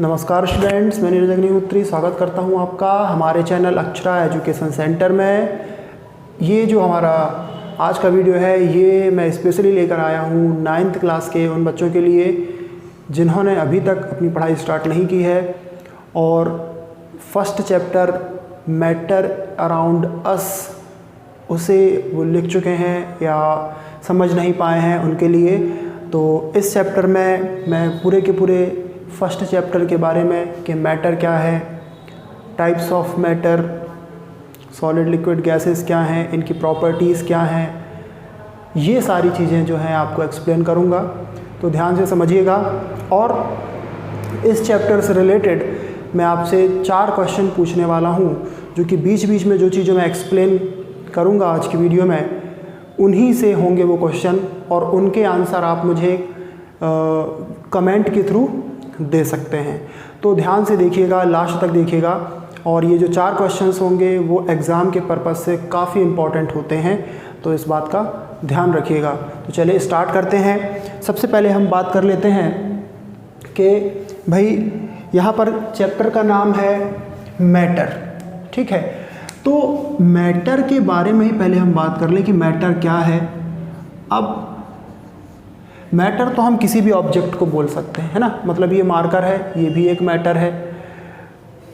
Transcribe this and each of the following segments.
नमस्कार स्टूडेंट्स, मैं नीरज अग्निहोत्री स्वागत करता हूं आपका हमारे चैनल अक्षरा एजुकेशन सेंटर में। ये जो हमारा आज का वीडियो है ये मैं स्पेशली लेकर आया हूं 9th क्लास के उन बच्चों के लिए जिन्होंने अभी तक अपनी पढ़ाई स्टार्ट नहीं की है और first chapter matter around us उसे वो लिख चुके हैं या समझ नहीं पाए हैं उनके लिए। तो इस चैप्टर में मैं पूरे के पूरे फर्स्ट चैप्टर के बारे में कि मैटर क्या है, types of matter, solid liquid gases क्या हैं, इनकी प्रॉपर्टीज़ क्या हैं, ये सारी चीज़ें जो हैं आपको एक्सप्लेन करूँगा। तो ध्यान से समझिएगा। और इस चैप्टर से रिलेटेड मैं आपसे 4 क्वेश्चन पूछने वाला हूँ जो कि बीच बीच में जो चीज़ें मैं एक्सप्लेन करूँगा आज की वीडियो में उन्हीं से होंगे वो क्वेश्चन, और उनके आंसर आप मुझे कमेंट के थ्रू दे सकते हैं। तो ध्यान से देखिएगा, लास्ट तक देखिएगा। और ये जो 4 क्वेश्चंस होंगे वो एग्ज़ाम के पर्पज़ से काफ़ी इम्पॉर्टेंट होते हैं, तो इस बात का ध्यान रखिएगा। तो चलिए स्टार्ट करते हैं। सबसे पहले हम बात कर लेते हैं कि भाई यहाँ पर चैप्टर का नाम है मैटर, ठीक है। तो मैटर के बारे में ही पहले हम बात कर लें कि मैटर क्या है। अब मैटर तो हम किसी भी ऑब्जेक्ट को बोल सकते हैं, है ना। मतलब ये मार्कर है, ये भी एक मैटर है।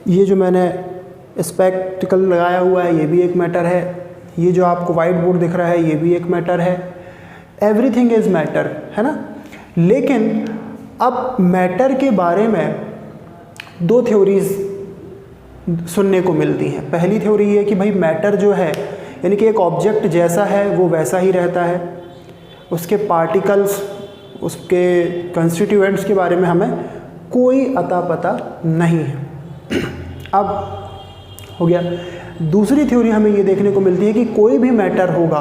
ये जो मैंने स्पेक्टिकल लगाया हुआ है ये भी एक मैटर है। ये जो आपको वाइट बोर्ड दिख रहा है ये भी एक मैटर है। एवरीथिंग इज़ मैटर, है ना। लेकिन अब मैटर के बारे में 2 थ्योरीज सुनने को मिलती हैं। पहली थ्योरी ये कि भाई मैटर जो है यानी कि एक ऑब्जेक्ट जैसा है वो वैसा ही रहता है, उसके पार्टिकल्स, उसके कंस्टिट्यूएंट्स के बारे में हमें कोई अता पता नहीं है। अब हो गया। दूसरी थ्योरी हमें ये देखने को मिलती है कि कोई भी मैटर होगा,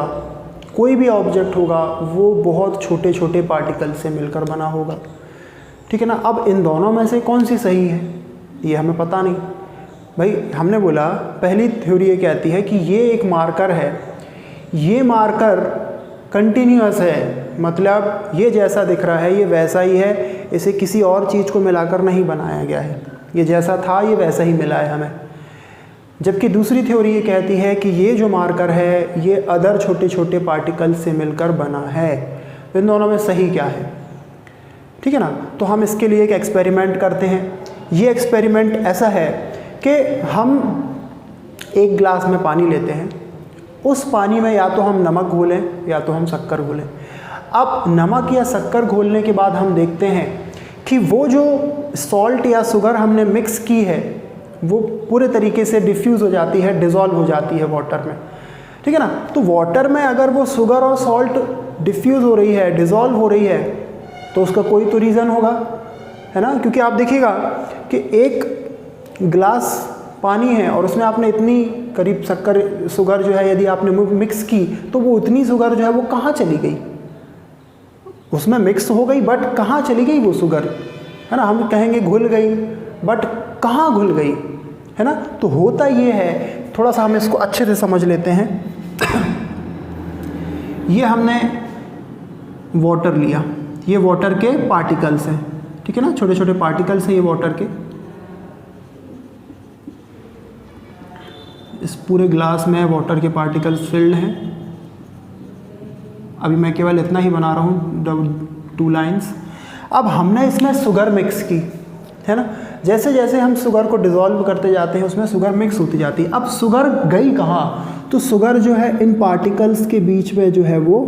कोई भी ऑब्जेक्ट होगा, वो बहुत छोटे छोटे पार्टिकल से मिलकर बना होगा, ठीक है ना। अब इन दोनों में से कौन सी सही है ये हमें पता नहीं। भाई हमने बोला पहली थ्योरी ये कहती है कि ये एक मार्कर है, ये मार्कर कंटिन्यूअस है, मतलब ये जैसा दिख रहा है ये वैसा ही है, इसे किसी और चीज़ को मिलाकर नहीं बनाया गया है, ये जैसा था ये वैसा ही मिला है हमें। जबकि दूसरी थ्योरी ये कहती है कि ये जो मार्कर है ये अदर छोटे छोटे पार्टिकल से मिलकर बना है। तो इन दोनों में सही क्या है, ठीक है ना। तो हम इसके लिए एक एक्सपेरिमेंट करते हैं। ये एक्सपेरिमेंट ऐसा है कि हम एक गिलास में पानी लेते हैं, उस पानी में या तो हम नमक घोलें या तो हम शक्कर घोलें। अब नमक या शक्कर घोलने के बाद हम देखते हैं कि वो जो सॉल्ट या शुगर हमने मिक्स की है वो पूरे तरीके से डिफ्यूज़ हो जाती है, डिज़ोल्व हो जाती है वाटर में, ठीक है ना। तो वाटर में अगर वो शुगर और सॉल्ट डिफ्यूज़ हो रही है, डिज़ोल्व हो रही है, तो उसका कोई तो रीज़न होगा, है ना। क्योंकि आप देखिएगा कि एक गिलास पानी है और उसमें आपने इतनी करीब शक्कर शुगर जो है यदि आपने मिक्स की तो वो उतनी शुगर जो है वो कहाँ चली गई, उसमें मिक्स हो गई बट कहाँ चली गई वो शुगर, है ना। हम कहेंगे घुल गई, बट कहाँ घुल गई, है ना। तो होता ये है, थोड़ा सा हम इसको अच्छे से समझ लेते हैं। ये हमने वाटर लिया, ये वाटर के पार्टिकल्स हैं, ठीक है ना, छोटे छोटे पार्टिकल्स हैं ये वाटर के। इस पूरे ग्लास में वाटर के पार्टिकल्स फिल्ड हैं। अभी मैं केवल इतना ही बना रहा हूँ 2 लाइंस। अब हमने इसमें शुगर मिक्स की, है ना। जैसे जैसे हम शुगर को डिज़ोल्व करते जाते हैं उसमें शुगर मिक्स होती जाती है। अब शुगर गई कहाँ, तो शुगर जो है इन पार्टिकल्स के बीच में जो है वो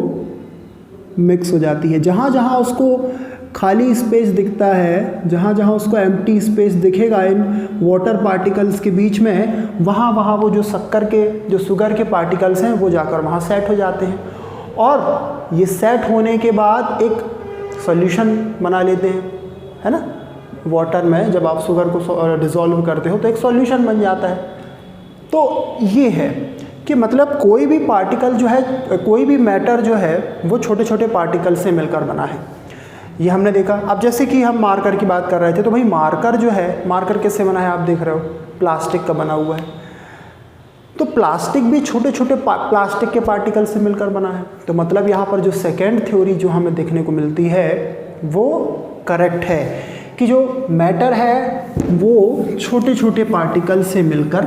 मिक्स हो जाती है। जहाँ जहाँ उसको खाली स्पेस दिखता है, जहाँ जहाँ उसको एम्प्टी स्पेस दिखेगा इन वाटर पार्टिकल्स के बीच में, वहाँ वहाँ वो जो शक्कर के जो शुगर के पार्टिकल्स हैं वो जाकर वहाँ सेट हो जाते हैं। और ये सेट होने के बाद एक सॉल्यूशन बना लेते हैं, है ना। वाटर में जब आप शुगर को डिज़ोल्व करते हो तो एक सॉल्यूशन बन जाता है। तो ये है कि मतलब कोई भी पार्टिकल जो है, कोई भी मैटर जो है वो छोटे छोटे पार्टिकल से मिलकर बना है, ये हमने देखा। अब जैसे कि हम मार्कर की बात कर रहे थे, तो भाई मार्कर जो है, मार्कर किससे बना है आप देख रहे हो, प्लास्टिक का बना हुआ है। तो प्लास्टिक भी छोटे छोटे प्लास्टिक के पार्टिकल से मिलकर बना है। तो मतलब यहाँ पर जो सेकेंड थ्योरी जो हमें देखने को मिलती है वो करेक्ट है कि जो मैटर है वो छोटे छोटे पार्टिकल से मिलकर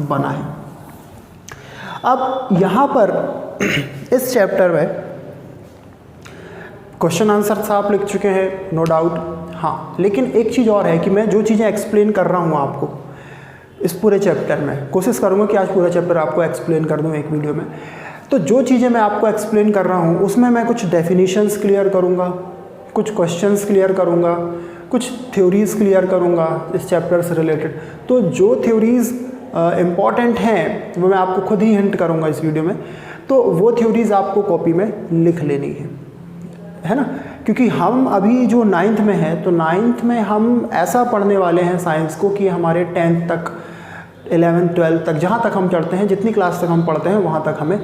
बना है। अब यहाँ पर इस चैप्टर में क्वेश्चन आंसर आप लिख चुके हैं, नो डाउट। हाँ, लेकिन एक चीज़ और है कि मैं जो चीज़ें एक्सप्लेन कर रहा हूँ आपको इस पूरे चैप्टर में, कोशिश करूँगा कि आज पूरा चैप्टर आपको एक्सप्लेन कर दूँ एक वीडियो में। तो जो चीज़ें मैं आपको एक्सप्लेन कर रहा हूँ उसमें मैं कुछ डेफिनेशंस क्लियर करूँगा, कुछ क्वेश्चंस क्लियर करूँगा, कुछ थ्योरीज़ क्लियर करूँगा इस चैप्टर से रिलेटेड। तो जो थ्योरीज़ इम्पॉर्टेंट हैं वो मैं आपको खुद ही हिंट करूँगा इस वीडियो में, तो वो थ्योरीज़ आपको कॉपी में लिख लेनी है ना। क्योंकि हम अभी जो 9th में है, तो 9th में हम ऐसा पढ़ने वाले हैं साइंस को कि हमारे 10th तक, 11th 12th तक, जहाँ तक हम चढ़ते हैं, जितनी क्लास तक हम पढ़ते हैं वहाँ तक हमें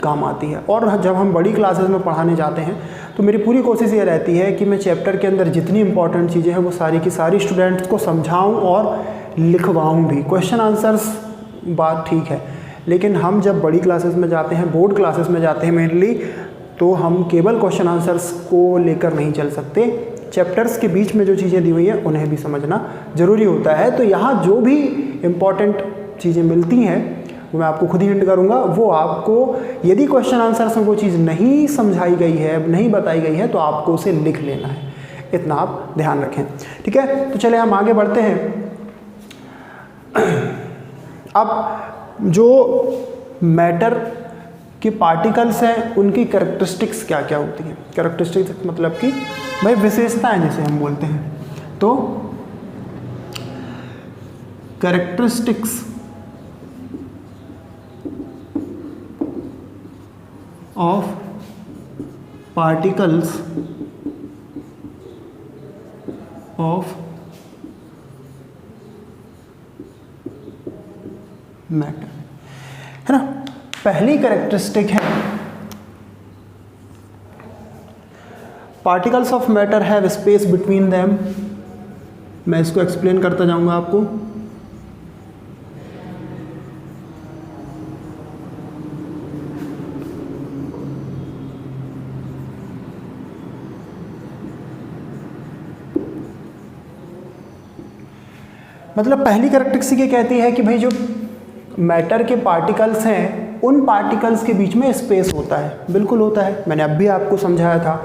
काम आती है। और जब हम बड़ी क्लासेस में पढ़ाने जाते हैं तो मेरी पूरी कोशिश ये रहती है कि मैं चैप्टर के अंदर जितनी इंपॉर्टेंट चीज़ें हैं वो सारी की सारी स्टूडेंट्स को समझाऊं और लिखवाऊं भी। क्वेश्चन आंसर्स बात ठीक है, लेकिन हम जब बड़ी क्लासेस में जाते हैं, बोर्ड क्लासेस में जाते हैं मेनली, तो हम केवल क्वेश्चन आंसर्स को लेकर नहीं चल सकते। चैप्टर्स के बीच में जो चीज़ें दी हुई हैं उन्हें भी समझना ज़रूरी होता है। तो यहाँ जो भी इम्पॉर्टेंट चीज़ें मिलती हैं वो मैं आपको खुद ही हिंट करूँगा। वो आपको, यदि क्वेश्चन आंसर्स में वो चीज़ नहीं समझाई गई है, नहीं बताई गई है, तो आपको उसे लिख लेना है। इतना आप ध्यान रखें, ठीक है। तो चले हम आगे बढ़ते हैं। अब जो मैटर के पार्टिकल्स हैं उनकी कैरेक्टरिस्टिक्स क्या क्या होती हैं। कैरेक्टरिस्टिक्स मतलब कि भाई विशेषताएं जिसे हम बोलते हैं। तो characteristics of particles of matter, है ना। पहली कैरेक्टरिस्टिक है particles of matter have space between them. मैं इसको एक्सप्लेन करता जाऊंगा आपको। मतलब पहली कैरेक्टरिस्टिक ये कहती है कि भाई जो मैटर के पार्टिकल्स हैं उन पार्टिकल्स के बीच में स्पेस होता है। बिल्कुल होता है, मैंने अब भी आपको समझाया था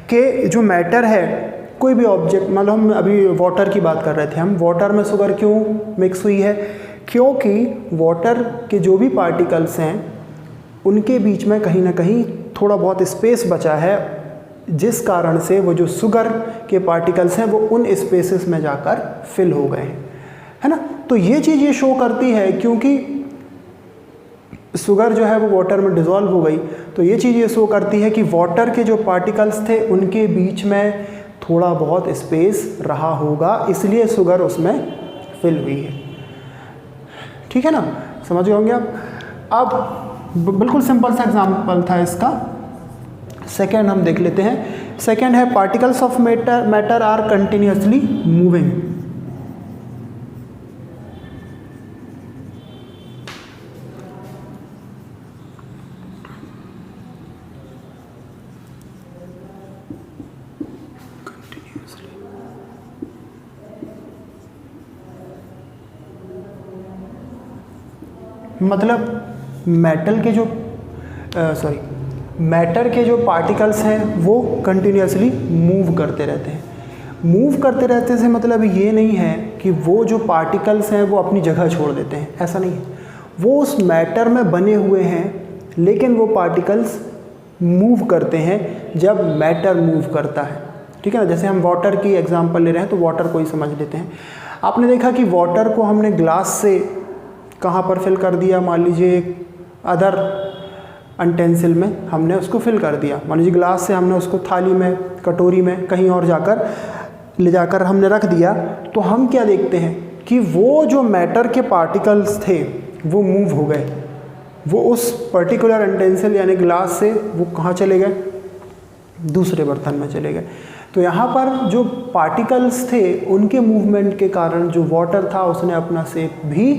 कि जो मैटर है, कोई भी ऑब्जेक्ट, मतलब हम अभी वाटर की बात कर रहे थे, हम वाटर में शुगर क्यों मिक्स हुई है, क्योंकि वाटर के जो भी पार्टिकल्स हैं उनके बीच में कहीं ना कहीं थोड़ा बहुत स्पेस बचा है, जिस कारण से वो जो शुगर के पार्टिकल्स हैं वो उन स्पेसेस में जाकर फिल हो गए हैं, है ना। तो ये चीज़ ये शो करती है, क्योंकि शुगर जो है वो वाटर में डिज़ोल्व हो गई, तो ये चीज़ ये शो करती है कि वाटर के जो पार्टिकल्स थे उनके बीच में थोड़ा बहुत स्पेस रहा होगा, इसलिए शुगर उसमें फिल हुई है। ठीक है ना, समझ गए होंगे आप। अब बिल्कुल सिंपल सा एग्जाम्पल था इसका। सेकेंड हम देख लेते हैं। सेकेंड है particles of matter are continuously moving. मतलब मैटर के जो पार्टिकल्स हैं वो कंटिन्यूसली मूव करते रहते हैं। मूव करते रहते से मतलब ये नहीं है कि वो जो पार्टिकल्स हैं वो अपनी जगह छोड़ देते हैं, ऐसा नहीं है। वो उस मैटर में बने हुए हैं, लेकिन वो पार्टिकल्स मूव करते हैं जब मैटर मूव करता है। ठीक है ना, जैसे हम वाटर की एग्जांपल ले रहे हैं तो वाटर को ही समझ लेते हैं। आपने देखा कि वाटर को हमने ग्लास से कहाँ पर फिल कर दिया, मान लीजिए अदर अनटेंसिल में हमने उसको फिल कर दिया, मान लीजिए ग्लास से हमने उसको थाली में, कटोरी में, कहीं और जाकर ले जाकर हमने रख दिया, तो हम क्या देखते हैं कि वो जो मैटर के पार्टिकल्स थे वो मूव हो गए, वो उस पर्टिकुलर अनटेंसिल यानी ग्लास से वो कहाँ चले गए, दूसरे बर्तन में चले गए। तो यहाँ पर जो पार्टिकल्स थे उनके मूवमेंट के कारण जो वाटर था उसने अपना शेप भी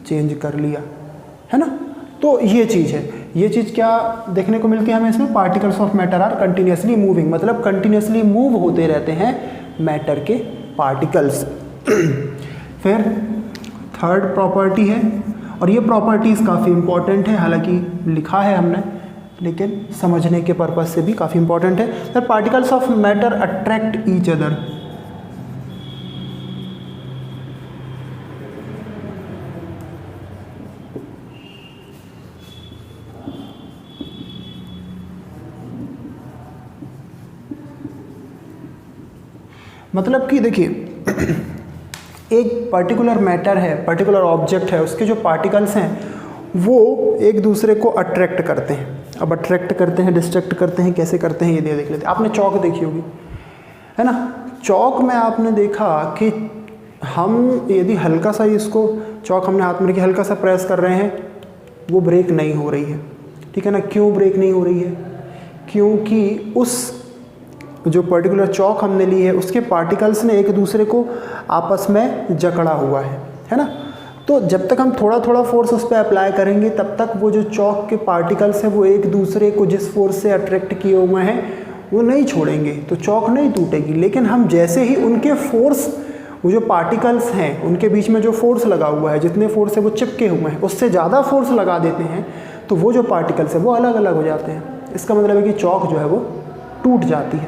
चेंज कर लिया, है ना। तो ये चीज़ है, ये चीज़ क्या देखने को मिलती है हमें इसमें, particles of matter are continuously moving, मतलब कंटिन्यूसली मूव होते रहते हैं मैटर के पार्टिकल्स। फिर थर्ड प्रॉपर्टी है, और ये प्रॉपर्टीज़ काफ़ी इंपॉर्टेंट है, हालांकि लिखा है हमने लेकिन समझने के पर्पज़ से भी काफ़ी इंपॉर्टेंट है। The particles of matter attract each other. मतलब कि देखिए एक पर्टिकुलर मैटर है, पर्टिकुलर ऑब्जेक्ट है, उसके जो पार्टिकल्स हैं वो एक दूसरे को अट्रैक्ट करते हैं। अब अट्रैक्ट करते हैं, डिस्ट्रैक्ट करते हैं, कैसे करते हैं ये देख लेते हैं। आपने चौक देखी होगी, है ना। चौक में आपने देखा कि हम यदि हल्का सा इसको चौक हमने हाथ में रखी, हल्का सा प्रेस कर रहे हैं, वो ब्रेक नहीं हो रही है, ठीक है ना। क्यों ब्रेक नहीं हो रही है? क्योंकि उस जो पर्टिकुलर चौक हमने ली है उसके पार्टिकल्स ने एक दूसरे को आपस में जकड़ा हुआ है ना। तो जब तक हम थोड़ा थोड़ा फोर्स उस पर अप्लाई करेंगे तब तक वो जो चौक के पार्टिकल्स हैं वो एक दूसरे को जिस फोर्स से अट्रैक्ट किए हुए हैं वो नहीं छोड़ेंगे, तो चौक नहीं टूटेगी। लेकिन हम जैसे ही उनके फोर्स, वो जो पार्टिकल्स हैं उनके बीच में जो फोर्स लगा हुआ है, जितने फोर्स से वो चिपके हुए हैं उससे ज़्यादा फोर्स लगा देते हैं तो वो जो पार्टिकल्स है वो अलग अलग हो जाते हैं। इसका मतलब है कि चौक जो है वो टूट जाती है,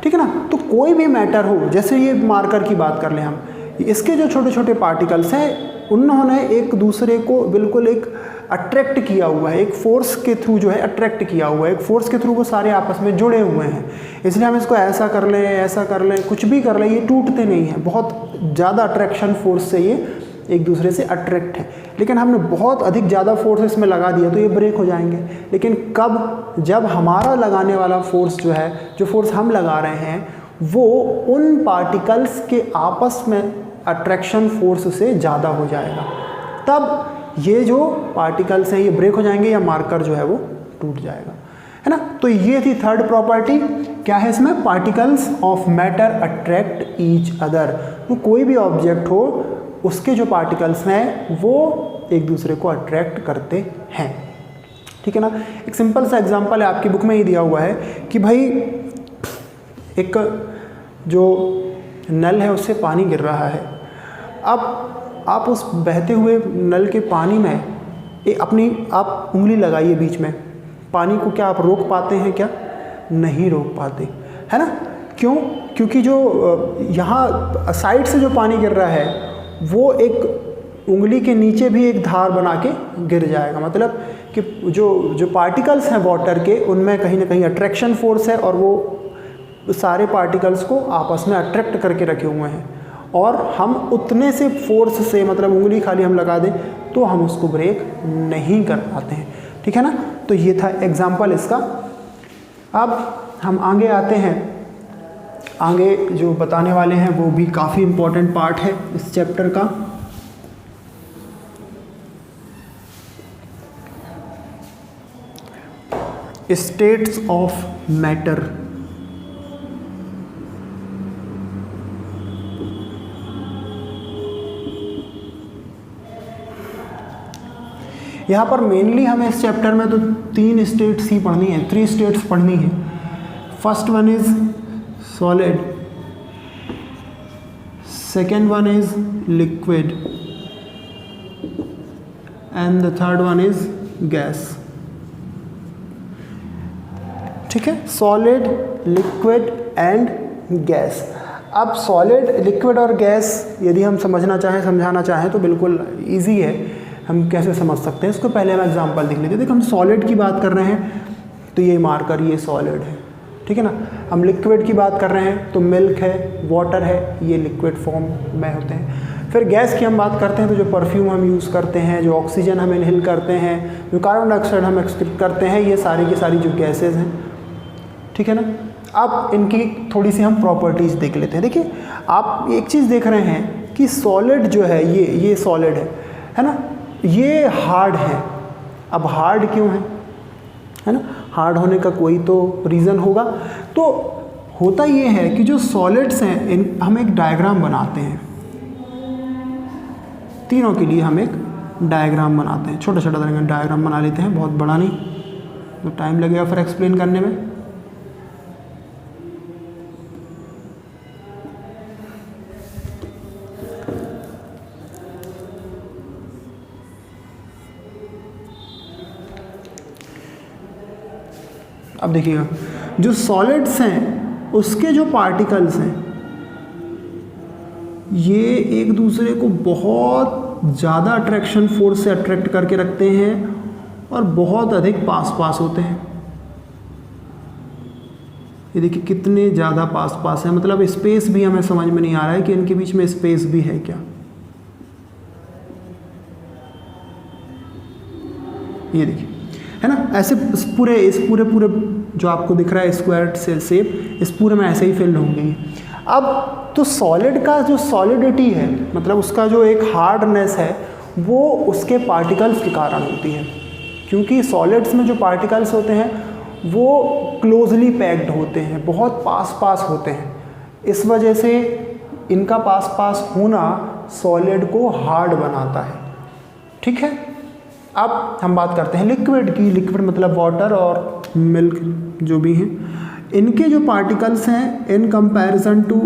ठीक है ना। तो कोई भी मैटर हो, जैसे ये मार्कर की बात कर लें हम, इसके जो छोटे छोटे पार्टिकल्स हैं उन्होंने एक दूसरे को बिल्कुल एक अट्रैक्ट किया हुआ है, एक फोर्स के थ्रू जो है अट्रैक्ट किया हुआ है, एक फोर्स के थ्रू वो सारे आपस में जुड़े हुए हैं। इसलिए हम इसको ऐसा कर लें, ऐसा कर लें, कुछ भी कर लें, ये टूटते नहीं हैं। बहुत ज़्यादा अट्रैक्शन फोर्स से ये एक दूसरे से अट्रैक्ट है। लेकिन हमने बहुत अधिक ज़्यादा फोर्स इसमें लगा दिया तो ये ब्रेक हो जाएंगे। लेकिन कब? जब हमारा लगाने वाला फोर्स जो है, जो फोर्स हम लगा रहे हैं वो उन पार्टिकल्स के आपस में अट्रैक्शन फोर्स से ज़्यादा हो जाएगा, तब ये जो पार्टिकल्स हैं ये ब्रेक हो जाएंगे या मार्कर जो है वो टूट जाएगा, है ना। तो ये थी थर्ड प्रॉपर्टी। क्या है इसमें? Particles of matter attract each other. तो कोई भी ऑब्जेक्ट हो उसके जो पार्टिकल्स हैं वो एक दूसरे को अट्रैक्ट करते हैं, ठीक है ना। एक सिंपल सा एग्जांपल है, आपकी बुक में ही दिया हुआ है कि भाई एक जो नल है उससे पानी गिर रहा है। अब आप उस बहते हुए नल के पानी में आप उंगली लगाइए बीच में, पानी को क्या आप रोक पाते हैं? क्या नहीं रोक पाते, है ना। क्यों? क्योंकि जो यहाँ साइड से जो पानी गिर रहा है वो एक उंगली के नीचे भी एक धार बना के गिर जाएगा। मतलब कि जो पार्टिकल्स हैं वाटर के उनमें कहीं ना कहीं अट्रैक्शन फोर्स है और वो सारे पार्टिकल्स को आपस में अट्रैक्ट करके रखे हुए हैं, और हम उतने से फोर्स से, मतलब उंगली खाली हम लगा दें तो हम उसको ब्रेक नहीं कर पाते हैं, ठीक है ना। तो ये था एग्जाम्पल इसका। अब हम आगे आते हैं, आगे जो बताने वाले हैं वो भी काफ़ी इम्पोर्टेंट पार्ट है इस चैप्टर का। States of matter. यहाँ पर मेनली हमें इस चैप्टर में तो 3 स्टेट्स ही पढ़नी है, 3 स्टेट्स पढ़नी है। First one is solid, second one is liquid and the third one is gas, ठीक है। Solid, liquid and gas. अब सॉलिड, लिक्विड और गैस यदि हम समझना चाहें, समझाना चाहें तो बिल्कुल इजी है। हम कैसे समझ सकते हैं इसको? पहले हम एग्जांपल देख लेते हैं। देखो हम सॉलिड की बात कर रहे हैं तो ये मार्कर, ये सॉलिड है, ठीक है ना। हम लिक्विड की बात कर रहे हैं तो मिल्क है, वाटर है, ये लिक्विड फॉर्म में होते हैं। फिर गैस की हम बात करते हैं तो जो परफ्यूम हम यूज़ करते हैं, जो ऑक्सीजन हम इनहेल करते हैं, जो कार्बन डाइऑक्साइड हम एक्सक्रीट करते हैं, ये सारी की सारी जो गैसेज हैं, ठीक है ना। अब इनकी थोड़ी सी हम प्रॉपर्टीज़ देख लेते हैं। देखिए आप एक चीज़ देख रहे हैं कि सॉलिड जो है ये सॉलिड है ना, ये हार्ड है। अब हार्ड क्यों है ना। हार्ड होने का कोई तो रीज़न होगा। तो होता ये है कि जो सॉलिड्स हैं हम एक डायग्राम बनाते हैं, तीनों के लिए हम एक डायग्राम बनाते हैं। छोटा छोटा डायग्राम बना लेते हैं, बहुत बड़ा नहीं, तो टाइम लगेगा फिर एक्सप्लेन करने में। अब देखिएगा, जो सॉलिड्स हैं उसके जो पार्टिकल्स हैं ये एक दूसरे को बहुत ज़्यादा अट्रैक्शन फोर्स से अट्रैक्ट करके रखते हैं और बहुत अधिक पास पास होते हैं। ये देखिए कितने ज़्यादा पास पास है, मतलब स्पेस भी हमें समझ में नहीं आ रहा है कि इनके बीच में स्पेस भी है क्या। ये देखिए, है ना, ऐसे इस पूरे जो आपको दिख रहा है स्क्वायर से शेप, इस पूरे में ऐसे ही फिल होंगे। अब तो सॉलिड का जो सॉलिडिटी है, मतलब उसका जो एक हार्डनेस है, वो उसके पार्टिकल्स के कारण होती है, क्योंकि सॉलिड्स में जो पार्टिकल्स होते हैं वो क्लोजली पैक्ड होते हैं, बहुत पास पास होते हैं। इस वजह से इनका पास पास होना सॉलिड को हार्ड बनाता है। ठीक है, अब हम बात करते हैं लिक्विड की। लिक्विड मतलब वाटर और मिल्क जो भी हैं, इनके जो पार्टिकल्स हैं इन कंपैरिजन टू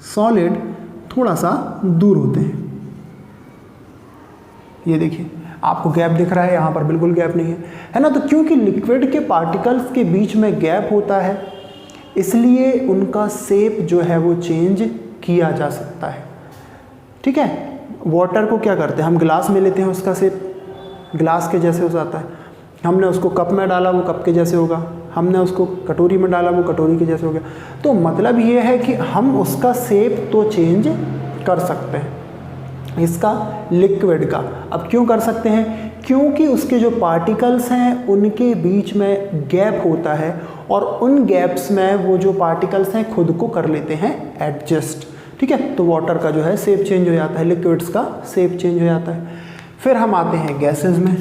सॉलिड थोड़ा सा दूर होते हैं। ये देखिए आपको गैप दिख रहा है, यहाँ पर बिल्कुल गैप नहीं है ना। तो क्योंकि लिक्विड के पार्टिकल्स के बीच में गैप होता है, इसलिए उनका शेप जो है वो चेंज किया जा सकता है। ठीक है, वाटर को क्या करते हैं हम, ग्लास में लेते हैं, उसका शेप ग्लास के जैसे हो जाता है। हमने उसको कप में डाला, वो कप के जैसे होगा। हमने उसको कटोरी में डाला, वो कटोरी के जैसे हो गया। तो मतलब ये है कि हम उसका शेप तो चेंज कर सकते हैं, इसका लिक्विड का। अब क्यों कर सकते हैं, क्योंकि उसके जो पार्टिकल्स हैं उनके बीच में गैप होता है और उन गैप्स में वो जो पार्टिकल्स हैं खुद को कर लेते हैं एडजस्ट। ठीक है, तो वाटर का जो है शेप चेंज हो जाता है, लिक्विड्स का शेप चेंज हो जाता है। फिर हम आते हैं गैसेस में।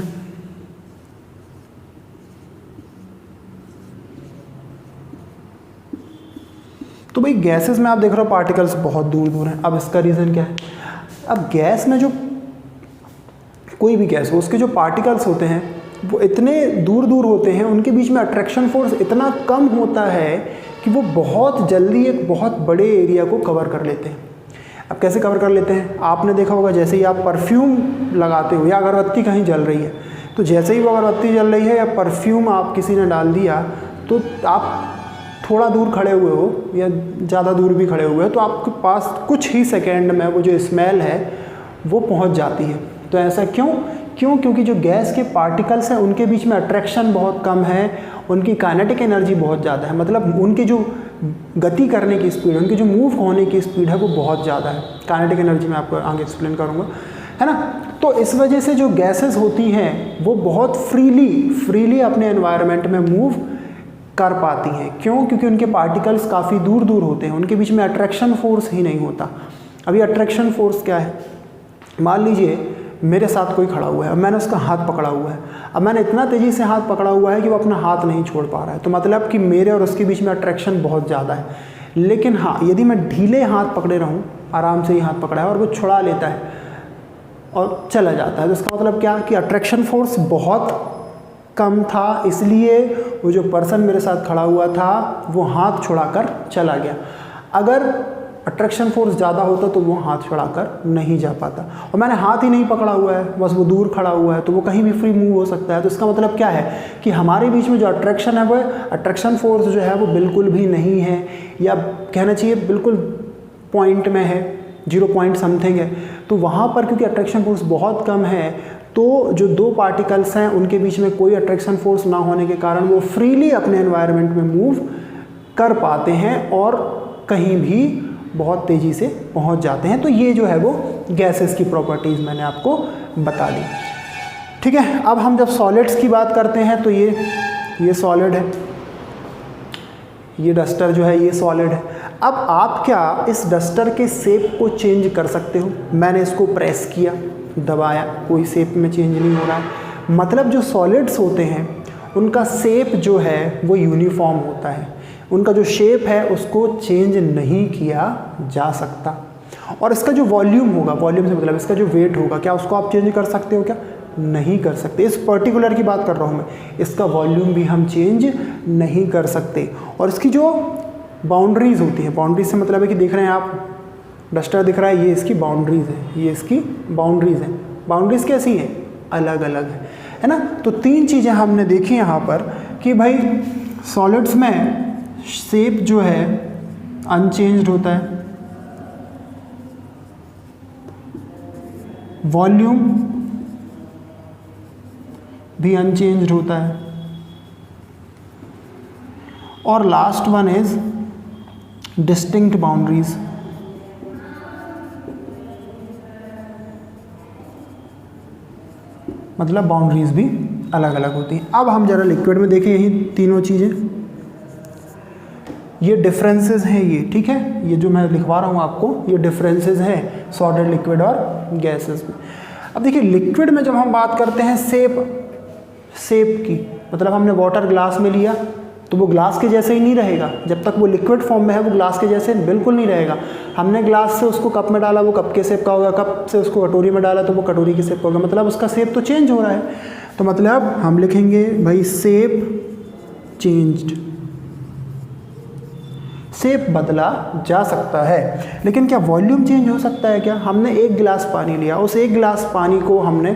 तो भाई गैसेस में आप देख रहे हो पार्टिकल्स बहुत दूर दूर हैं। अब इसका रीज़न क्या है, अब गैस में जो कोई भी गैस हो उसके जो पार्टिकल्स होते हैं वो इतने दूर दूर होते हैं, उनके बीच में अट्रैक्शन फोर्स इतना कम होता है कि वो बहुत जल्दी एक बहुत बड़े एरिया को कवर कर लेते हैं। अब कैसे कवर कर लेते हैं, आपने देखा होगा जैसे ही आप परफ्यूम लगाते हो या अगरबत्ती कहीं जल रही है, तो जैसे ही वो अगरबत्ती जल रही है या परफ्यूम आप किसी ने डाल दिया, तो आप थोड़ा दूर खड़े हुए हो या ज़्यादा दूर भी खड़े हुए हो तो आपके पास कुछ ही सेकेंड में वो जो स्मेल है वो पहुंच जाती है। तो ऐसा क्योंकि जो गैस के पार्टिकल्स हैं उनके बीच में अट्रैक्शन बहुत कम है, उनकी काइनेटिक एनर्जी बहुत ज़्यादा है, मतलब उनकी जो गति करने की स्पीड, उनकी जो मूव होने की स्पीड है वो बहुत ज़्यादा है। काइनेटिक एनर्जी मैं आपको आगे एक्सप्लेन करूँगा, है ना। तो इस वजह से जो गैसेस होती हैं वो बहुत फ्रीली अपने एनवायरनमेंट में मूव कर पाती हैं। क्यों, क्योंकि उनके पार्टिकल्स काफ़ी दूर दूर होते हैं, उनके बीच में अट्रैक्शन फोर्स ही नहीं होता। अभी अट्रैक्शन फोर्स क्या है, मान लीजिए मेरे साथ कोई खड़ा हुआ है, अब मैंने उसका हाथ पकड़ा हुआ है, अब मैंने इतना तेज़ी से हाथ पकड़ा हुआ है कि वो अपना हाथ नहीं छोड़ पा रहा है, तो मतलब कि मेरे और उसके बीच में अट्रैक्शन बहुत ज़्यादा है। लेकिन हाँ, यदि मैं ढीले हाथ पकड़े रहूँ, आराम से ही हाथ पकड़ा है और वो छुड़ा लेता है और चला जाता है, तो इसका मतलब क्या कि अट्रैक्शन फोर्स बहुत कम था, इसलिए वो जो पर्सन मेरे साथ खड़ा हुआ था वो हाथ छुड़ाकर चला गया। अगर अट्रैक्शन फोर्स ज़्यादा होता तो वो हाथ छुड़ाकर नहीं जा पाता, और मैंने हाथ ही नहीं पकड़ा हुआ है, बस वो दूर खड़ा हुआ है, तो वो कहीं भी फ्री मूव हो सकता है। तो इसका मतलब क्या है कि हमारे बीच में जो अट्रैक्शन है वो अट्रैक्शन फोर्स जो है वो बिल्कुल भी नहीं है, या कहना चाहिए बिल्कुल पॉइंट में है, 0 पॉइंट समथिंग है। तो वहाँ पर क्योंकि अट्रैक्शन फोर्स बहुत कम है, तो जो दो पार्टिकल्स हैं उनके बीच में कोई अट्रैक्शन फोर्स ना होने के कारण वो फ्रीली अपने एनवायरनमेंट में मूव कर पाते हैं और कहीं भी बहुत तेज़ी से पहुंच जाते हैं। तो ये जो है वो गैसेस की प्रॉपर्टीज़ मैंने आपको बता दी। ठीक है, अब हम जब सॉलिड्स की बात करते हैं तो ये सॉलिड है, ये डस्टर जो है ये सॉलिड है। अब आप क्या इस डस्टर के शेप को चेंज कर सकते हो, मैंने इसको प्रेस किया, दबाया, कोई शेप में चेंज नहीं हो रहा है, मतलब जो सॉलिड्स होते हैं उनका शेप जो है वो यूनिफॉर्म होता है, उनका जो शेप है उसको चेंज नहीं किया जा सकता। और इसका जो वॉल्यूम होगा, वॉल्यूम से मतलब इसका जो वेट होगा, क्या उसको आप चेंज कर सकते हो, क्या नहीं कर सकते। इस पर्टिकुलर की बात कर रहा हूँ मैं, इसका वॉल्यूम भी हम चेंज नहीं कर सकते। और इसकी जो बाउंड्रीज होती है, बाउंड्रीज से मतलब है कि देख रहे हैं आप डस्टर दिख रहा है, ये इसकी बाउंड्रीज है, ये इसकी बाउंड्रीज है। बाउंड्रीज कैसी हैं, अलग अलग है ना। तो 3 चीज़ें हमने देखी यहाँ पर कि भाई सॉलिड्स में शेप जो है अनचेंज्ड होता है, वॉल्यूम भी अनचेंज्ड होता है, और last one is distinct boundaries. मतलब बाउंड्रीज भी अलग अलग होती हैं। अब हम जरा लिक्विड में देखें यही तीनों चीज़ें, ये डिफरेंसेस हैं ये, ठीक है, ये जो मैं लिखवा रहा हूँ आपको ये डिफरेंसेस हैं सॉलिड, लिक्विड और गैसेस में। अब देखिए लिक्विड में जब हम बात करते हैं शेप की, मतलब हमने वाटर ग्लास में लिया तो वो ग्लास के जैसे ही नहीं रहेगा, जब तक वो लिक्विड फॉर्म में है वो ग्लास के जैसे बिल्कुल नहीं रहेगा। हमने ग्लास से उसको कप में डाला वो कप के शेप का होगा, कप से उसको कटोरी में डाला तो वो कटोरी के शेप का होगा, मतलब उसका शेप तो चेंज हो रहा है। तो मतलब हम लिखेंगे भाई शेप चेंज्ड, शेप बदला जा सकता है। लेकिन क्या वॉल्यूम चेंज हो सकता है क्या? हमने एक गिलास पानी लिया, उस एक गिलास पानी को हमने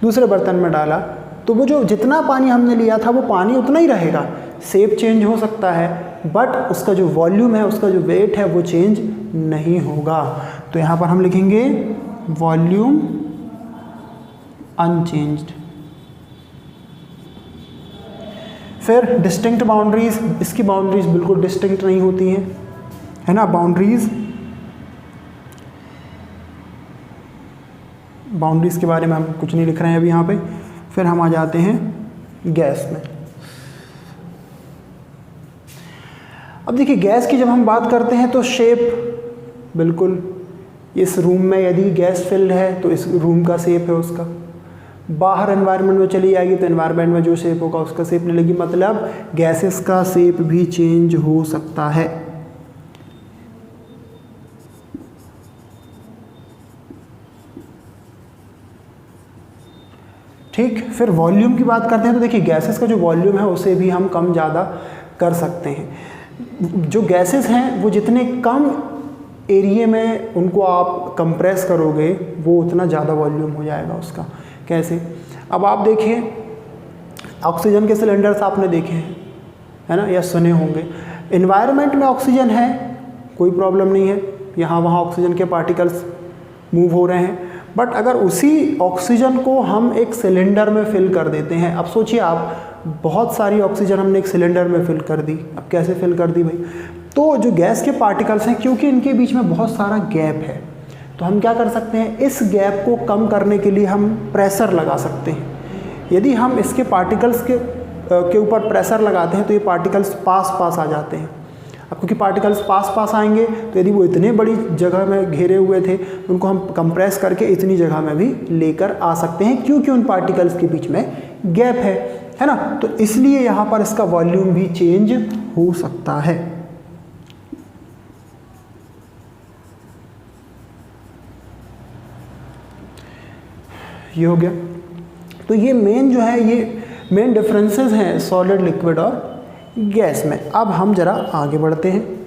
दूसरे बर्तन में डाला तो वो जो जितना पानी हमने लिया था वो पानी उतना ही रहेगा। शेप चेंज हो सकता है बट उसका जो वॉल्यूम है, उसका जो वेट है वो चेंज नहीं होगा। तो यहाँ पर हम लिखेंगे वॉल्यूम अनचेंज्ड। फिर डिस्टिंक्ट बाउंड्रीज, इसकी बाउंड्रीज बिल्कुल डिस्टिंक्ट नहीं होती हैं, है ना। बाउंड्रीज के बारे में हम कुछ नहीं लिख रहे हैं अभी यहाँ पे। फिर हम आ जाते हैं गैस में। अब देखिए गैस की जब हम बात करते हैं तो शेप बिल्कुल, इस रूम में यदि गैस फिल्ड है तो इस रूम का शेप है उसका, बाहर एनवायरनमेंट में चली जाएगी तो एनवायरनमेंट में जो शेप होगा उसका शेप नहीं लगेगी। मतलब गैसेस का शेप भी चेंज हो सकता है। ठीक, फिर वॉल्यूम की बात करते हैं तो देखिए गैसेस का जो वॉल्यूम है उसे भी हम कम ज़्यादा कर सकते हैं। जो गैसेस हैं वो जितने कम एरिया में उनको आप कंप्रेस करोगे वो उतना ज़्यादा वॉल्यूम हो जाएगा उसका। कैसे? अब आप देखिए ऑक्सीजन के सिलेंडर्स आपने देखे हैं, है ना, या सुने होंगे। एनवायरनमेंट में ऑक्सीजन है, कोई प्रॉब्लम नहीं है, यहाँ वहाँ ऑक्सीजन के पार्टिकल्स मूव हो रहे हैं। बट अगर उसी ऑक्सीजन को हम एक सिलेंडर में फिल कर देते हैं, अब सोचिए आप, बहुत सारी ऑक्सीजन हमने एक सिलेंडर में फिल कर दी। अब कैसे फिल कर दी भाई? तो जो गैस के पार्टिकल्स हैं, क्योंकि इनके बीच में बहुत सारा गैप है, तो हम क्या कर सकते हैं, इस गैप को कम करने के लिए हम प्रेशर लगा सकते हैं। यदि हम इसके पार्टिकल्स के ऊपर प्रेशर लगाते हैं तो ये पार्टिकल्स पास पास आ जाते हैं। अब क्योंकि पार्टिकल्स पास पास आएंगे तो यदि वो इतने बड़ी जगह में घेरे हुए थे उनको हम कंप्रेस करके इतनी जगह में भी लेकर आ सकते हैं, क्योंकि उन पार्टिकल्स के बीच में गैप है ना। तो इसलिए यहाँ पर इसका वॉल्यूम भी चेंज हो सकता है। ये हो गया। तो ये मेन जो है, ये मेन डिफरेंसेस हैं सॉलिड, लिक्विड और गैस में। अब हम जरा आगे बढ़ते हैं।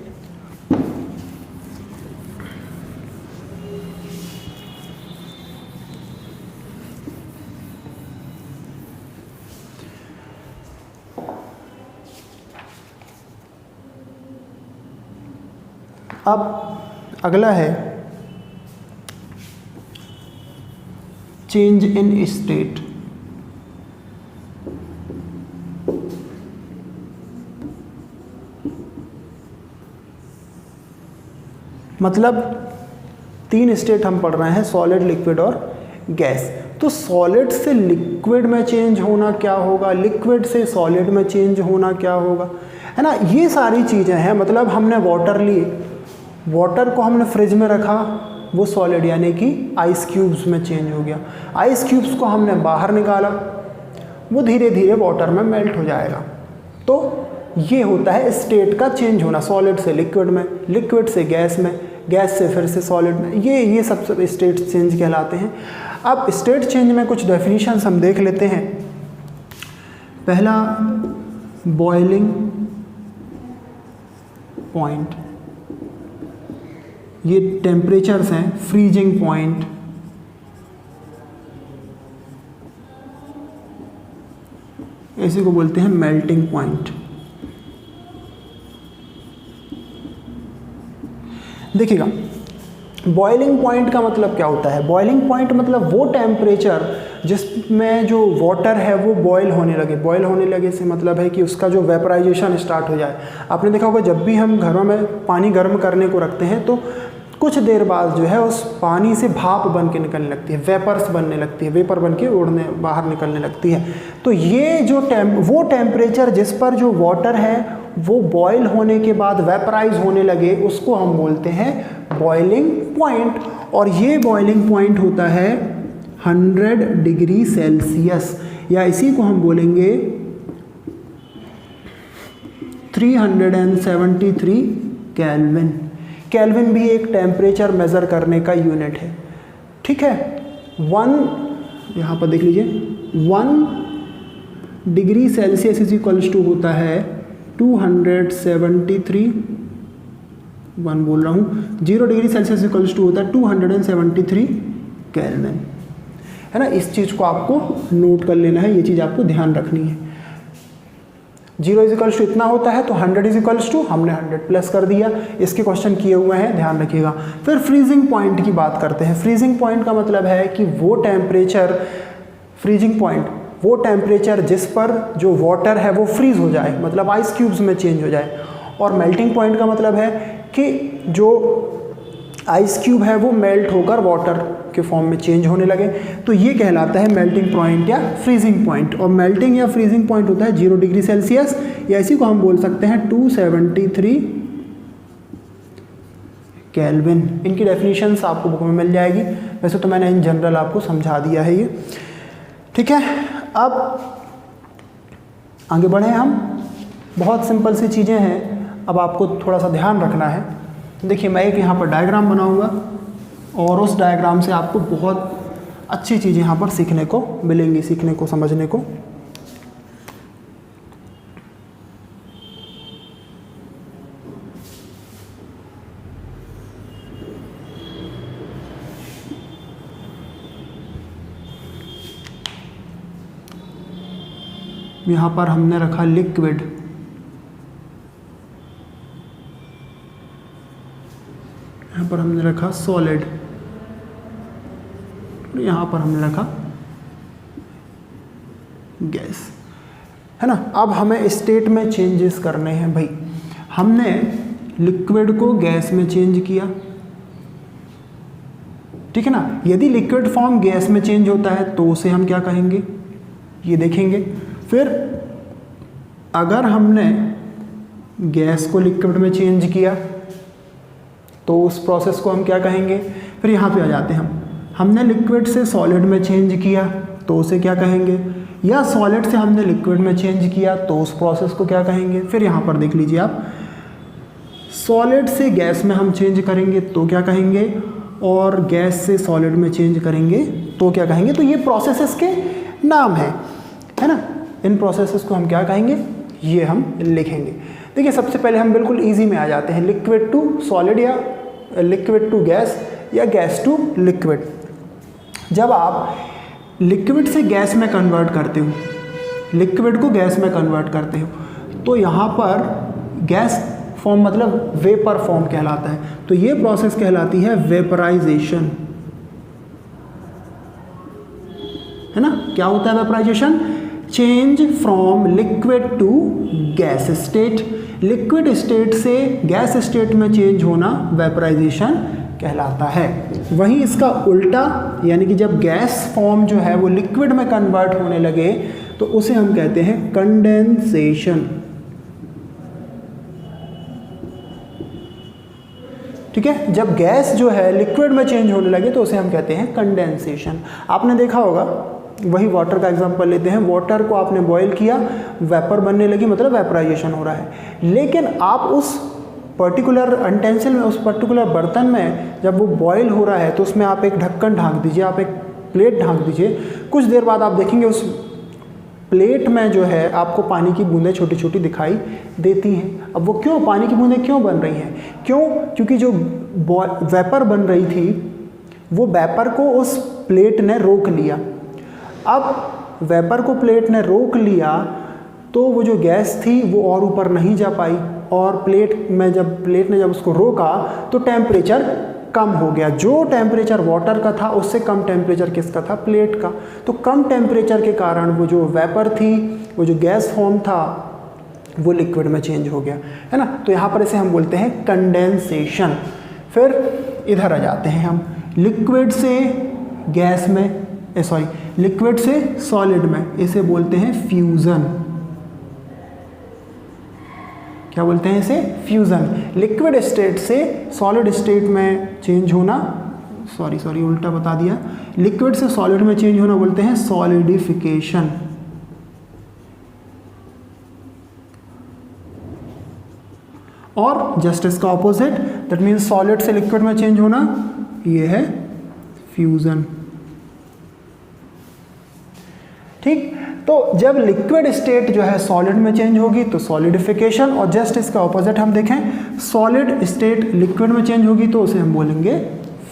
अब अगला है चेंज इन स्टेट। मतलब 3 स्टेट हम पढ़ रहे हैं, सॉलिड, लिक्विड और गैस। तो सॉलिड से लिक्विड में चेंज होना क्या होगा, लिक्विड से सॉलिड में चेंज होना क्या होगा, है ना। ये सारी चीज़ें हैं। मतलब हमने वाटर लिए, वाटर को हमने फ्रिज में रखा, वो सॉलिड यानी कि आइस क्यूब्स में चेंज हो गया। आइस क्यूब्स को हमने बाहर निकाला, वो धीरे धीरे वाटर में मेल्ट हो जाएगा। तो ये होता है स्टेट का चेंज होना, सॉलिड से लिक्विड में, लिक्विड से गैस में, गैस से फिर से सॉलिड में। ये सब स्टेट चेंज कहलाते हैं। अब स्टेट चेंज में कुछ डेफिनेशंस हम देख लेते हैं। पहला, बॉइलिंग पॉइंट, ये टेम्परेचर्स हैं। फ्रीजिंग पॉइंट, इसी को बोलते हैं मेल्टिंग पॉइंट। देखिएगा, बॉइलिंग पॉइंट का मतलब क्या होता है? बॉइलिंग पॉइंट मतलब वो टेम्परेचर जिसमें जो वाटर है वो बॉयल होने लगे। बॉयल होने लगे से मतलब है कि उसका जो वेपराइजेशन स्टार्ट हो जाए। आपने देखा होगा जब भी हम घरों में पानी गर्म करने को रखते हैं तो कुछ देर बाद जो है उस पानी से भाप बन के निकलने लगती है, वेपर्स बनने लगती है, वेपर बन के उड़ने बाहर निकलने लगती है। तो ये जो वो टेम्परेचर जिस पर जो वाटर है वो बॉयल होने के बाद वेपराइज होने लगे, उसको हम बोलते हैं बॉइलिंग पॉइंट। और ये बॉइलिंग पॉइंट होता है 100 डिग्री सेल्सियस, या इसी को हम बोलेंगे 373 केल्विन। केल्विन भी एक टेम्परेचर मेज़र करने का यूनिट है, ठीक है। 1 यहाँ पर देख लीजिए 1 degree Celsius is equals to होता है 273, 1 बोल रहा हूँ, 0 डिग्री सेल्सियस इक्वल्स टू होता है 273 केल्विन, है ना। इस चीज़ को आपको नोट कर लेना है, ये चीज़ आपको ध्यान रखनी है। 0 इज इक्वल्स टू इतना होता है तो 100 इज इक्वल्स टू, हमने 100 प्लस कर दिया। इसके क्वेश्चन किए हुए हैं, ध्यान रखिएगा। फिर फ्रीजिंग पॉइंट की बात करते हैं। फ्रीजिंग पॉइंट का मतलब है कि वो टेम्परेचर, फ्रीजिंग पॉइंट वो टेम्परेचर जिस पर जो वाटर है वो फ्रीज हो जाए, मतलब आइस क्यूब्स में चेंज हो जाए। और मेल्टिंग पॉइंट का मतलब है कि जो आइस क्यूब है वो मेल्ट होकर वाटर के फॉर्म में चेंज होने लगे, तो ये कहलाता है मेल्टिंग पॉइंट या फ्रीजिंग पॉइंट। और मेल्टिंग या फ्रीजिंग पॉइंट होता है 0 डिग्री सेल्सियस, या इसी को हम बोल सकते हैं 273 केल्विन। इनकी डेफिनेशंस आपको बुक में मिल जाएगी, वैसे तो मैंने इन जनरल आपको समझा दिया है ये, ठीक है। अब आगे बढ़े हम, बहुत सिंपल सी चीज़ें हैं, अब आपको थोड़ा सा ध्यान रखना है। देखिए, मैं एक यहाँ पर डायग्राम बनाऊंगा और उस डायग्राम से आपको बहुत अच्छी चीज़ें यहाँ पर सीखने को मिलेंगी, सीखने को, समझने को। यहाँ पर हमने रखा लिक्विड, यहाँ पर हमने रखा सॉलिड, यहाँ पर हमने रखा गैस, है ना। अब हमें स्टेट में चेंजेस करने हैं भाई। हमने लिक्विड को गैस में चेंज किया, ठीक है ना। यदि लिक्विड फॉर्म गैस में चेंज होता है तो उसे हम क्या कहेंगे, ये देखेंगे। फिर अगर हमने गैस को लिक्विड में चेंज किया तो उस प्रोसेस को हम क्या कहेंगे। फिर यहाँ पे आ जाते हैं हमने लिक्विड से सॉलिड में चेंज किया तो उसे क्या कहेंगे, या सॉलिड से हमने लिक्विड में चेंज किया तो उस प्रोसेस को क्या कहेंगे। फिर यहाँ पर देख लीजिए आप, सॉलिड से गैस में हम चेंज करेंगे तो क्या कहेंगे, और गैस से सॉलिड में चेंज करेंगे तो क्या कहेंगे। तो ये प्रोसेसेस के नाम है ना। इन प्रोसेसेस को हम क्या कहेंगे, ये हम लिखेंगे। देखिए, सबसे पहले हम बिल्कुल इजी में आ जाते हैं, लिक्विड टू सॉलिड या लिक्विड टू गैस या गैस टू लिक्विड। जब आप लिक्विड से गैस में कन्वर्ट करते हो, लिक्विड को गैस में कन्वर्ट करते हो, तो यहाँ पर गैस फॉर्म मतलब वेपर फॉर्म कहलाता है। तो ये प्रोसेस कहलाती है वेपराइजेशन, है ना। क्या होता है vaporisation, change from liquid to gas state. Liquid state से गैस स्टेट में चेंज होना वेपराइजेशन कहलाता है। वहीं इसका उल्टा, यानी कि जब गैस फॉर्म जो है वो लिक्विड में कन्वर्ट होने लगे तो उसे हम कहते हैं कंडेंसेशन, ठीक है। जब गैस जो है लिक्विड में चेंज होने लगे तो उसे हम कहते हैं कंडेंसेशन। आपने देखा होगा, वही वाटर का एग्जांपल लेते हैं, वाटर को आपने बॉईल किया, वेपर बनने लगी, मतलब वेपराइजेशन हो रहा है। लेकिन आप उस पर्टिकुलर यूटेंसिल में, उस पर्टिकुलर बर्तन में जब वो बॉईल हो रहा है तो उसमें आप एक ढक्कन ढाँक दीजिए, आप एक प्लेट ढाँक दीजिए। कुछ देर बाद आप देखेंगे उस प्लेट में जो है आपको पानी की बूंदें छोटी छोटी दिखाई देती हैं। अब वो क्यों, पानी की बूंदें क्यों बन रही हैं, क्यों, क्योंकि जो वेपर बन रही थी वो वेपर को उस प्लेट ने रोक लिया। अब वेपर को प्लेट ने रोक लिया तो वो जो गैस थी वो और ऊपर नहीं जा पाई, और प्लेट ने जब उसको रोका तो टेम्परेचर कम हो गया। जो टेम्परेचर वाटर का था उससे कम टेम्परेचर किसका था? प्लेट का। तो कम टेम्परेचर के कारण वो जो वेपर थी, वो जो गैस फॉर्म था, वो लिक्विड में चेंज हो गया, है ना। तो यहाँ पर इसे हम बोलते हैं कंडेंसेशन। फिर इधर आ जाते हैं हम, लिक्विड से गैस में, लिक्विड से सॉलिड में, इसे बोलते हैं फ्यूज़न। क्या बोलते हैं इसे? फ्यूज़न। लिक्विड स्टेट से सॉलिड स्टेट में चेंज होना, सॉरी उल्टा बता दिया, लिक्विड से सॉलिड में चेंज होना बोलते हैं सॉलिडिफिकेशन। और जस्ट इसका ऑपोजिट, दैट मीन्स सॉलिड से लिक्विड में चेंज होना, ये है फ्यूज़न। ठीक, तो जब लिक्विड स्टेट जो है सॉलिड में चेंज होगी तो सॉलिडिफिकेशन, और जस्ट इसका ऑपोजिट हम देखें, सॉलिड स्टेट लिक्विड में चेंज होगी तो उसे हम बोलेंगे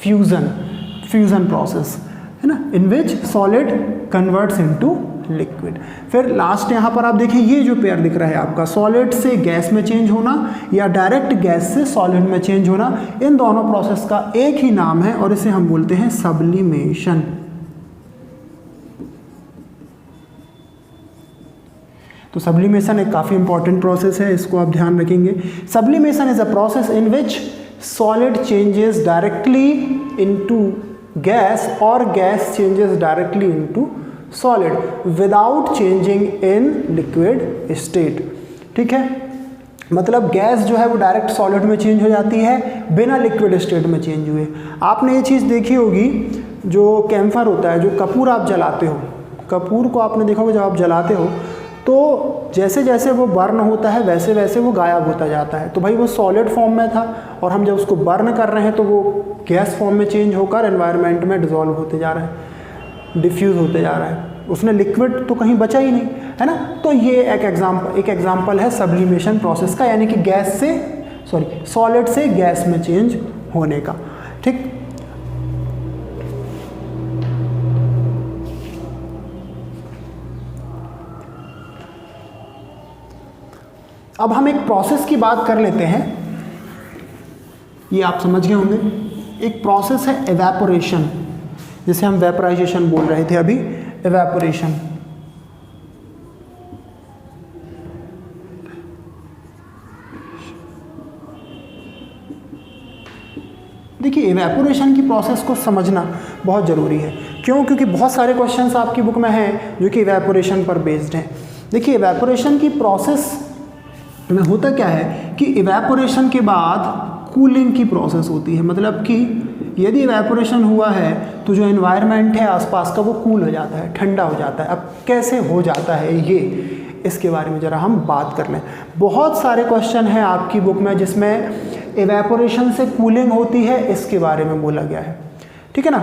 फ्यूजन प्रोसेस, है ना, in which solid converts into liquid. फिर लास्ट यहाँ पर आप देखें, ये जो पेयर दिख रहा है आपका, सॉलिड से गैस में चेंज होना या डायरेक्ट गैस से सॉलिड में चेंज होना, इन दोनों प्रोसेस का एक ही नाम है और इसे हम बोलते हैं सब्लिमेशन। तो सब्लिमेशन एक काफ़ी इंपॉर्टेंट प्रोसेस है, इसको आप ध्यान रखेंगे। Sublimation is a process in which solid changes directly into gas और gas changes directly into solid without changing in liquid state. ठीक है, मतलब गैस जो है वो डायरेक्ट सॉलिड में चेंज हो जाती है बिना लिक्विड स्टेट में चेंज हुए। आपने ये चीज़ देखी होगी, जो कैम्फर होता है, जो कपूर आप जलाते हो, कपूर को आपने देखा होगा, जब आप जलाते हो तो जैसे जैसे वो बर्न होता है वैसे वैसे वो गायब होता जाता है। तो भाई वो सॉलिड फॉर्म में था और हम जब उसको बर्न कर रहे हैं तो वो गैस फॉर्म में चेंज होकर एनवायरनमेंट में डिसॉल्व होते जा रहा है, डिफ्यूज़ होते जा रहा है, उसने लिक्विड तो कहीं बचा ही नहीं, है ना। तो ये एक एग्जाम्पल है सब्लिमेशन प्रोसेस का, यानी कि सॉलिड से गैस में चेंज होने का। ठीक, अब हम एक प्रोसेस की बात कर लेते हैं, ये आप समझ गए होंगे। एक प्रोसेस है एवेपोरेशन, जिसे हम वेपराइजेशन बोल रहे थे अभी, एवेपोरेशन। देखिए, एवेपोरेशन की प्रोसेस को समझना बहुत ज़रूरी है। क्यों? क्योंकि बहुत सारे क्वेश्चंस आपकी बुक में हैं जो कि एवेपोरेशन पर बेस्ड हैं। देखिए, एवेपोरेशन की प्रोसेस में होता क्या है कि इवेपोरेशन के बाद कूलिंग की प्रोसेस होती है। मतलब कि यदि इवेपोरेशन हुआ है तो जो एनवायरनमेंट है आसपास का वो कूल हो जाता है, ठंडा हो जाता है। अब कैसे हो जाता है ये, इसके बारे में ज़रा हम बात कर लें। बहुत सारे क्वेश्चन हैं आपकी बुक में जिसमें इवेपोरेशन से कूलिंग होती है, इसके बारे में बोला गया है। ठीक है ना,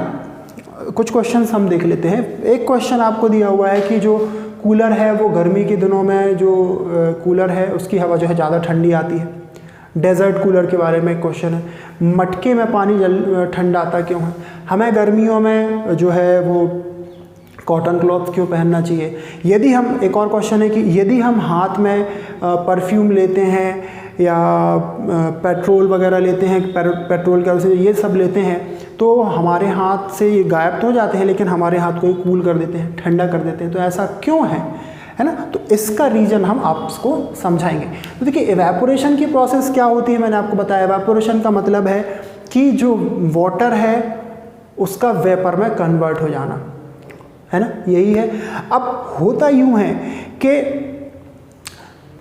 कुछ क्वेश्चंस हम देख लेते हैं। एक क्वेश्चन आपको दिया हुआ है कि जो कूलर है वो गर्मी के दिनों में जो कूलर है उसकी हवा जो है ज़्यादा ठंडी आती है। डेजर्ट कूलर के बारे में क्वेश्चन है। मटके में पानी ठंडा आता क्यों है? हमें गर्मियों में जो है वो कॉटन क्लॉथ क्यों पहनना चाहिए? यदि हम, एक और क्वेश्चन है कि यदि हम हाथ में परफ्यूम लेते हैं या पेट्रोल वगैरह लेते हैं, पेट्रोल के ये सब लेते हैं, तो हमारे हाथ से ये गायब तो हो जाते हैं लेकिन हमारे हाथ को ये कूल कर देते हैं, ठंडा कर देते हैं। तो ऐसा क्यों है ना? तो इसका रीज़न हम आपको समझाएंगे। तो देखिए, एवेपोरेशन की प्रोसेस क्या होती है, मैंने आपको बताया। एवेपोरेशन का मतलब है कि जो वाटर है उसका वेपर में कन्वर्ट हो जाना, है ना, यही है। अब होता यूँ है कि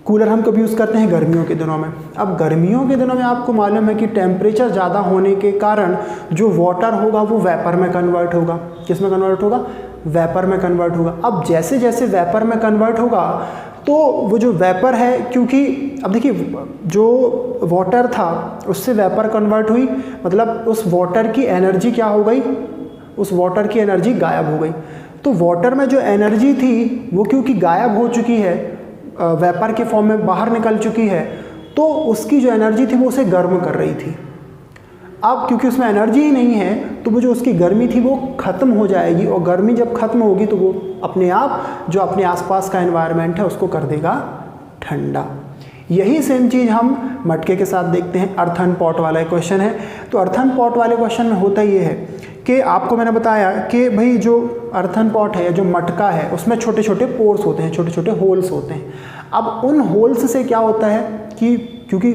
कूलर हम कभी यूज़ करते हैं गर्मियों के दिनों में। अब गर्मियों के दिनों में आपको मालूम है कि टेम्परेचर ज़्यादा होने के कारण जो वाटर होगा वो वेपर में कन्वर्ट होगा। किस में कन्वर्ट होगा? वेपर में कन्वर्ट होगा। अब जैसे जैसे वेपर में कन्वर्ट होगा तो वो जो वेपर है, क्योंकि अब देखिए जो वाटर था उससे वेपर कन्वर्ट हुई, मतलब उस वाटर की एनर्जी क्या हो गई? उस वाटर की एनर्जी गायब हो गई। तो वाटर में जो एनर्जी थी वो क्योंकि गायब हो चुकी है, वेपर के फॉर्म में बाहर निकल चुकी है, तो उसकी जो एनर्जी थी वो उसे गर्म कर रही थी। अब क्योंकि उसमें एनर्जी ही नहीं है तो वो जो उसकी गर्मी थी वो ख़त्म हो जाएगी, और गर्मी जब ख़त्म होगी तो वो अपने आप जो अपने आसपास का एनवायरनमेंट है उसको कर देगा ठंडा। यही सेम चीज़ हम मटके के साथ देखते हैं। अर्थन पॉट वाला क्वेश्चन है, तो अर्थन पॉट वाले क्वेश्चन में होता ये है कि आपको मैंने बताया कि भाई जो अर्थन पॉट है, जो मटका है, उसमें छोटे छोटे पोर्स होते हैं, छोटे छोटे होल्स होते हैं। अब उन होल्स से क्या होता है कि क्योंकि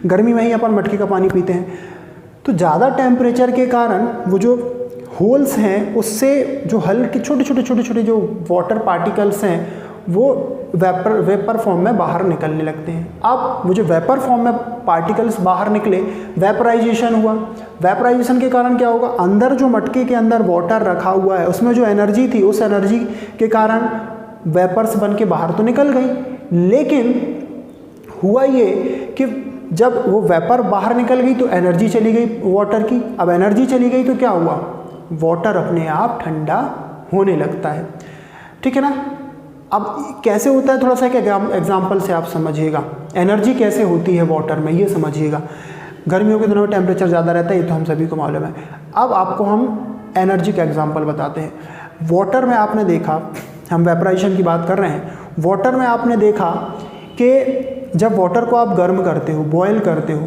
गर्मी में ही अपन मटके का पानी पीते हैं, तो ज़्यादा टेम्परेचर के कारण वो जो होल्स हैं उससे जो हल्के छोटे छोटे जो वाटर पार्टिकल्स हैं वो वेपर फॉर्म में बाहर निकलने लगते हैं। अब वो जो वेपर फॉर्म में पार्टिकल्स बाहर निकले, वेपराइजेशन हुआ। वेपराइजेशन के कारण क्या होगा, अंदर जो मटके के अंदर वाटर रखा हुआ है उसमें जो एनर्जी थी, उस एनर्जी के कारण वेपर्स बन के बाहर तो निकल गई, लेकिन हुआ ये कि जब वो वेपर बाहर निकल गई तो एनर्जी चली गई वाटर की। अब एनर्जी चली गई तो क्या हुआ, वाटर अपने आप ठंडा होने लगता है, ठीक है ना। अब कैसे होता है, थोड़ा सा एक एग्जाम्पल से आप समझिएगा एनर्जी कैसे होती है वाटर में, ये समझिएगा। गर्मियों के दिनों में टेम्परेचर ज़्यादा रहता है, ये तो हम सभी को मालूम है। अब आपको हम एनर्जी का एग्जाम्पल बताते हैं। वाटर में आपने देखा, हम वेपराइजेशन की बात कर रहे हैं, वाटर में आपने देखा कि जब वाटर को आप गर्म करते हो, बॉयल करते हो,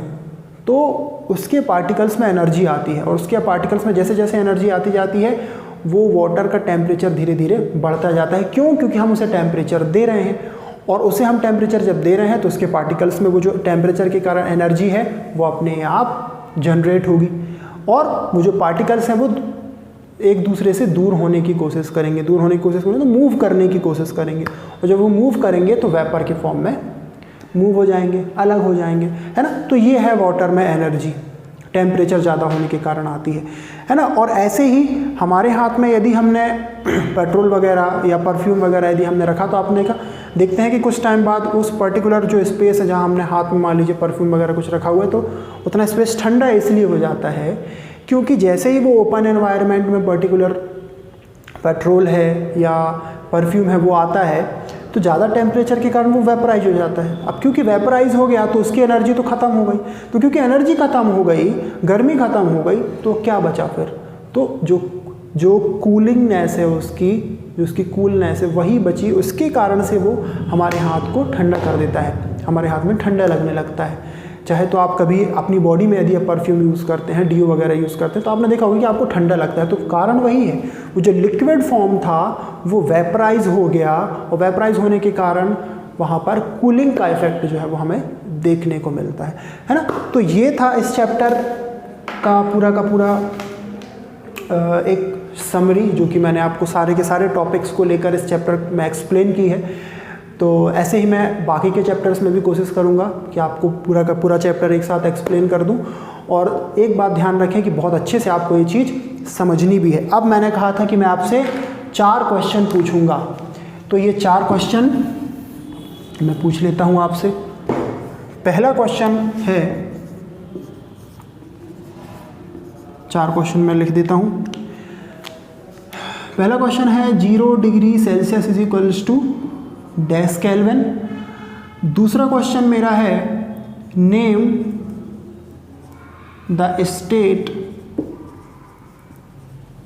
तो उसके पार्टिकल्स में एनर्जी आती है, और उसके पार्टिकल्स में जैसे जैसे एनर्जी आती जाती है वो वाटर का टेम्परेचर धीरे धीरे बढ़ता जाता है। क्यों? क्योंकि हम उसे टेम्परेचर दे रहे हैं, और उसे हम टेम्परेचर जब दे रहे हैं तो उसके पार्टिकल्स में वो जो टेम्परेचर के कारण एनर्जी है वो अपने आप जनरेट होगी, और वो जो पार्टिकल्स हैं वो एक दूसरे से दूर होने की कोशिश करेंगे, तो मूव करने की कोशिश करेंगे, और जब वो मूव करेंगे तो वेपर के फॉर्म में मूव हो जाएंगे, अलग हो जाएंगे, है ना। तो ये है वाटर में एनर्जी, टेम्परेचर ज़्यादा होने के कारण आती है ना। और ऐसे ही हमारे हाथ में यदि हमने पेट्रोल वगैरह या परफ्यूम वगैरह यदि हमने रखा, तो आपने देखते हैं कि कुछ टाइम बाद उस पर्टिकुलर जो स्पेस है जहाँ हमने हाथ में मान लीजिए परफ्यूम वगैरह कुछ रखा हुआ है, तो उतना स्पेस ठंडा इसलिए हो जाता है क्योंकि जैसे ही वो ओपन एनवायरनमेंट में पर्टिकुलर पेट्रोल है या परफ्यूम है वो आता है, तो ज़्यादा टेम्परेचर के कारण वो वेपराइज हो जाता है। अब क्योंकि वेपराइज हो गया तो उसकी एनर्जी तो ख़त्म हो गई, तो क्योंकि एनर्जी ख़त्म हो गई, गर्मी ख़त्म हो गई, तो क्या बचा फिर, तो जो कूलिंगनेस है उसकी, जो उसकी कूलनेस है वही बची, उसके कारण से वो हमारे हाथ को ठंडा कर देता है, हमारे हाथ में ठंडा लगने लगता है। चाहे तो आप कभी अपनी बॉडी में यदि आप परफ्यूम यूज़ करते हैं, डीओ वगैरह यूज़ करते हैं, तो आपने देखा होगा कि आपको ठंडा लगता है, तो कारण वही है, वो जो लिक्विड फॉर्म था वो वेपराइज हो गया, और वेपराइज होने के कारण वहाँ पर कूलिंग का इफेक्ट जो है वो हमें देखने को मिलता है ना। तो ये था इस चैप्टर का पूरा एक समरी, जो कि मैंने आपको सारे के सारे टॉपिक्स को लेकर इस चैप्टर में एक्सप्लेन की है। तो ऐसे ही मैं बाकी के चैप्टर्स में भी कोशिश करूँगा कि आपको पूरा का पूरा चैप्टर एक साथ एक्सप्लेन कर दूँ। और एक बात ध्यान रखें कि बहुत अच्छे से आपको ये चीज़ समझनी भी है। अब मैंने कहा था कि मैं आपसे 4 क्वेश्चन पूछूंगा, तो ये 4 क्वेश्चन मैं पूछ लेता हूँ आपसे। पहला क्वेश्चन है, 4 क्वेश्चन मैं लिख देता हूँ। पहला क्वेश्चन है 0 degree Celsius is equals to dash kelvin. दूसरा क्वेश्चन मेरा है name the state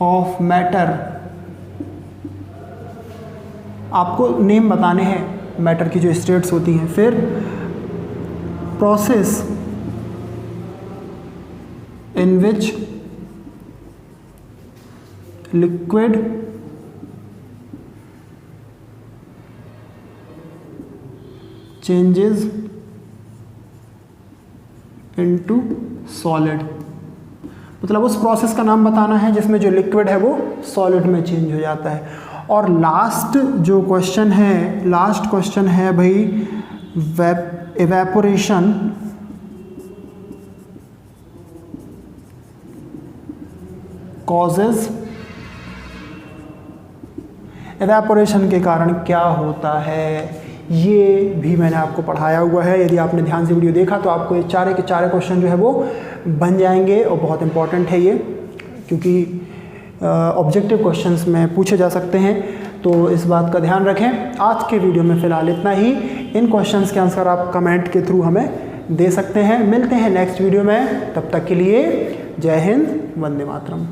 of matter. आपको नेम बताने हैं मैटर की जो स्टेट्स होती हैं। फिर process in which liquid changes into solid, मतलब उस प्रोसेस का नाम बताना है जिसमें जो लिक्विड है वो सॉलिड में चेंज हो जाता है। और लास्ट जो क्वेश्चन है, लास्ट क्वेश्चन है भाई इवेपोरेशन कॉजेज, इवेपोरेशन के कारण क्या होता है, ये भी मैंने आपको पढ़ाया हुआ है। यदि आपने ध्यान से वीडियो देखा तो आपको ये चारे के चारे क्वेश्चन जो है वो बन जाएंगे, और बहुत इंपॉर्टेंट है ये, क्योंकि ऑब्जेक्टिव क्वेश्चंस में पूछे जा सकते हैं, तो इस बात का ध्यान रखें। आज के वीडियो में फ़िलहाल इतना ही। इन क्वेश्चंस के आंसर आप कमेंट के थ्रू हमें दे सकते हैं। मिलते हैं नेक्स्ट वीडियो में, तब तक के लिए जय हिंद, वंदे मातरम।